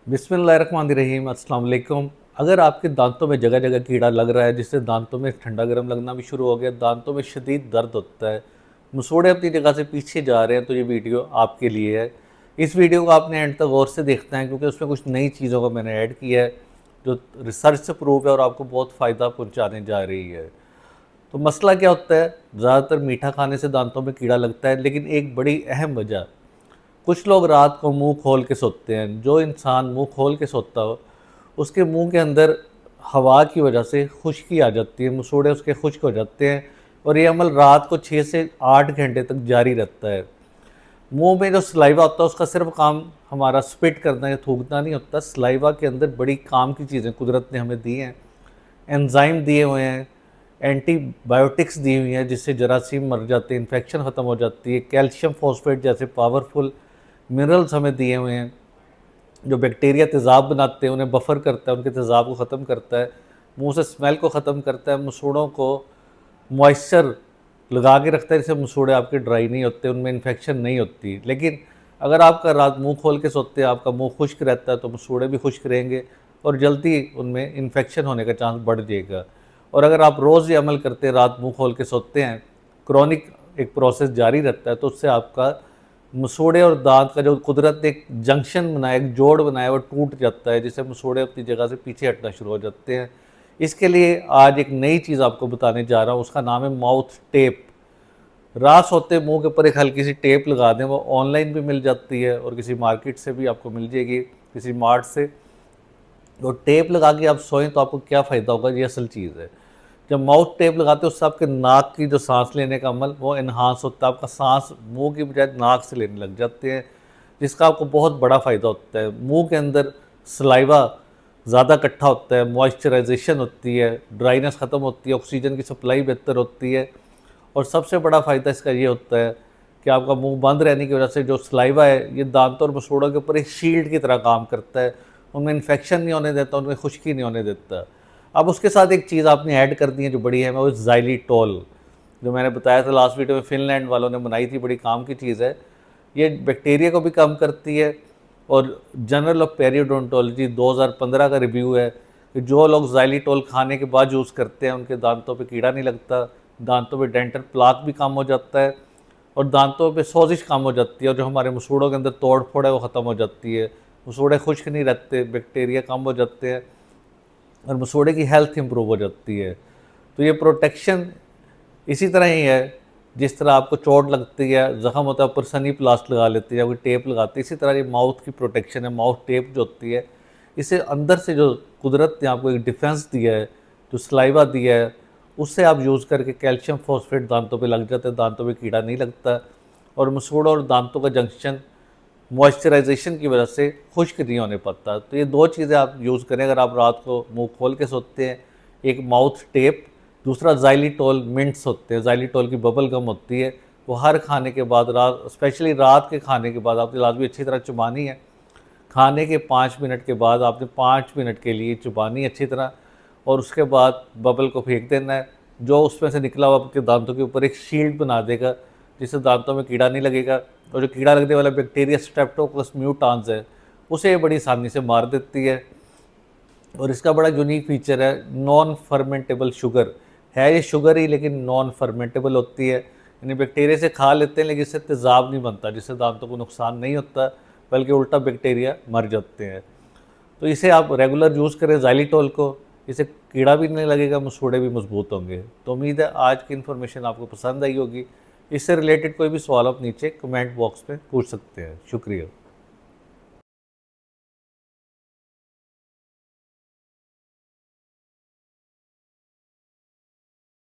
बिस्मिल्लाहिर्रहमानिर्रहीम अस्सलाम वालेकुम। अगर आपके दांतों में जगह जगह कीड़ा लग रहा है जिससे दांतों में ठंडा गर्म लगना भी शुरू हो गया, दांतों में शदीद दर्द होता है, मसूड़े अपनी जगह से पीछे जा रहे हैं, तो ये वीडियो आपके लिए है। इस वीडियो को आपने एंड तक गौर से देखना है क्योंकि उसमें कुछ नई चीज़ों को मैंने ऐड किया है जो रिसर्च से प्रूव है और आपको बहुत फ़ायदा पहुँचाने जा रही है। तो मसला क्या होता है, ज़्यादातर मीठा खाने से दांतों में कीड़ा लगता है, लेकिन एक बड़ी अहम वजह, कुछ लोग रात को मुंह खोल के सोते हैं। जो इंसान मुंह खोल के सोता हो उसके मुंह के अंदर हवा की वजह से खुश्की आ जाती है, मसूड़े उसके खुश्क हो जाते हैं और ये अमल रात को 6 से 8 घंटे तक जारी रहता है। मुंह में जो सलाइवा होता है उसका सिर्फ काम हमारा स्पिट करना या थूकना नहीं होता। सलाइवा के अंदर बड़ी काम की चीज़ें कुदरत ने हमें दी हैं। एंजाइम दिए हुए हैं, एंटीबायोटिक्स दी हुई हैं जिससे जरासीम मर जाते हैं, इन्फेक्शन ख़त्म हो जाती है। कैल्शियम फॉस्फेट जैसे पावरफुल मिनरल्स हमें दिए हुए हैं जो बैक्टीरिया तेज़ाब बनाते हैं उन्हें बफ़र करता है, उनके तेज़ाब को ख़त्म करता है, मुंह से स्मेल को ख़त्म करता है, मसूड़ों को मॉइस्चर लगा के रखता है जिससे मसूड़े आपके ड्राई नहीं होते, उनमें इन्फेक्शन नहीं होती। लेकिन अगर आपका रात मुंह खोल के सोते हैं, आपका मुंह खुश्क रहता है, तो मसूड़े भी खुश्क रहेंगे और जल्दी उनमें इन्फेक्शन होने का चांस बढ़ जाएगा। और अगर आप रोज़ ये अमल करते हैं, रात मुंह खोल के सोते हैं, क्रॉनिक एक प्रोसेस जारी रहता है, तो उससे आपका मसूड़े और दांत का जो कुदरत ने एक जंक्शन बनाया, एक जोड़ बनाया, वो टूट जाता है जिससे मसूड़े अपनी जगह से पीछे हटना शुरू हो जाते हैं। इसके लिए आज एक नई चीज़ आपको बताने जा रहा हूँ, उसका नाम है माउथ टेप। रात सोते मुंह के ऊपर एक हल्की सी टेप लगा दें, वो ऑनलाइन भी मिल जाती है और किसी मार्केट से भी आपको मिल जाएगी, किसी मार्ट से। तो टेप लगा के आप सोएं तो आपको क्या फ़ायदा होगा, ये असल चीज़ है। जब माउथ टेप लगाते हो उससे आपके नाक की जो सांस लेने का अमल वो इन्हांस होता है, आपका सांस मुंह की बजाय नाक से लेने लग जाते हैं, जिसका आपको बहुत बड़ा फ़ायदा होता है। मुंह के अंदर सलाइवा ज़्यादा इकट्ठा होता है, मॉइस्चराइजेशन होती है, ड्राइनेस ख़त्म होती है, ऑक्सीजन की सप्लाई बेहतर होती है और सबसे बड़ा फ़ायदा इसका ये होता है कि आपका मुंह बंद रहने की वजह से जो सलाइवा है ये दांतों और मसूड़ों के ऊपर एक शील्ड की तरह काम करता है, उनमें इन्फेक्शन नहीं होने देता, उनमें खुश्की नहीं होने देता। अब उसके साथ एक चीज़ आपने ऐड कर दी है जो बड़ी है, वो ज़ाइलिटोल, जो मैंने बताया था लास्ट वीडियो में, फिनलैंड वालों ने बनाई थी, बड़ी काम की चीज़ है। ये बैक्टीरिया को भी कम करती है और जर्नल ऑफ पेरियोडोंटोलॉजी 2015 का रिव्यू है कि जो लोग ज़ाइलिटोल खाने के बाद यूज़ करते हैं उनके दांतों पे कीड़ा नहीं लगता, दांतों पे डेंटल प्लाक भी कम हो जाता है और दांतों पे सोजिश कम हो जाती है और जो हमारे मसूड़ों के अंदर तोड़ फोड़ है वो ख़त्म हो जाती है, मसूड़े खुश्क नहीं रहते, बैक्टीरिया कम हो जाते हैं और मसूड़े की हेल्थ इंप्रूव हो जाती है। तो ये प्रोटेक्शन इसी तरह ही है, जिस तरह आपको चोट लगती है, ज़ख़म होता है, ऊपर सनी प्लास्ट लगा लेते हैं या कोई टेप लगाते हैं, इसी तरह ये माउथ की प्रोटेक्शन है। माउथ टेप जो होती है, इसे अंदर से जो कुदरत ने आपको एक डिफेंस दिया है, जो सलाइवा दिया है, उससे आप यूज़ करके कैल्शियम फॉस्फेट दांतों पे लग जाता है, दांतों पे कीड़ा नहीं लगता और मसूड़ों और दांतों का जंक्शन मॉइस्चराइजेशन की वजह से खुश्क नहीं होने पाता। तो ये दो चीज़ें आप यूज़ करें अगर आप रात को मुंह खोल के सोते हैं, एक माउथ टेप, दूसरा ज़ाइलिटोल मिंट्स होते हैं, ज़ाइलिटोल की बबल गम होती है, वो हर खाने के बाद रात, स्पेशली रात के खाने के बाद आपकी लाजमी अच्छी तरह चबानी है। खाने के 5 मिनट के बाद आपने 5 मिनट के लिए चबानी अच्छी तरह और उसके बाद बबल को फेंक देना है। जो उसमें से निकला हुआ आपके दांतों के ऊपर एक शील्ड बना देगा जिससे दांतों में कीड़ा नहीं लगेगा और जो कीड़ा लगने वाला बैक्टीरिया स्ट्रेप्टोकोकस म्यूटान्स है उसे ये बड़ी आसानी से मार देती है। और इसका बड़ा यूनिक फीचर है, नॉन फर्मेंटेबल शुगर है। ये शुगर ही लेकिन नॉन फर्मेंटेबल होती है, यानी बैक्टीरिया से खा लेते हैं लेकिन इससे तेज़ाब नहीं बनता जिससे दांतों को नुकसान नहीं होता, बल्कि उल्टा बैक्टीरिया मर जाते हैं। तो इसे आप रेगुलर यूज़ करें ज़ाइलिटोल को, इससे कीड़ा भी नहीं लगेगा, मसूड़े भी मजबूत होंगे। तो उम्मीद है आज की इन्फॉर्मेशन आपको पसंद आई होगी। इससे रिलेटेड कोई भी सवाल आप नीचे कमेंट बॉक्स में पूछ सकते हैं। शुक्रिया।